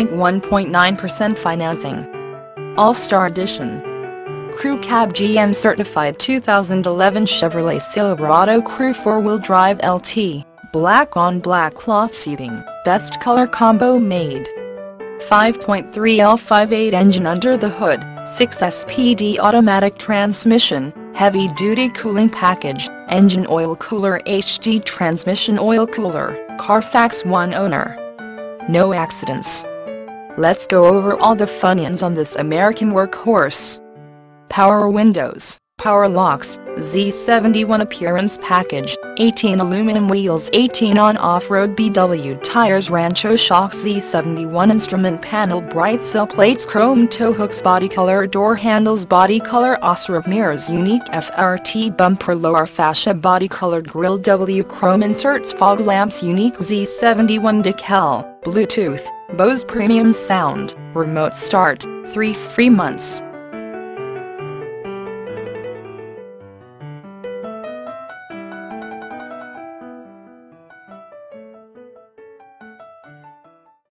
1.9% financing. All-Star Edition. Crew Cab GM Certified 2011 Chevrolet Silverado Crew 4-Wheel Drive LT, black on black cloth seating, best color combo made. 5.3L V8 engine under the hood, 6 SPD automatic transmission, heavy-duty cooling package, engine oil cooler HD transmission oil cooler, Carfax 1 owner. No accidents. Let's go over all the funyuns on this American workhorse. Power windows, power locks, Z71 appearance package, 18 aluminum wheels, 18 on off-road BW tires, Rancho shocks, Z71 instrument panel, bright sill plates, chrome tow hooks, body color, door handles, body color, OSRV mirrors, unique FRT bumper, lower fascia, body colored grille, W chrome inserts, fog lamps, unique Z71 decal, Bluetooth, BOSE premium sound, remote start, 3 free months.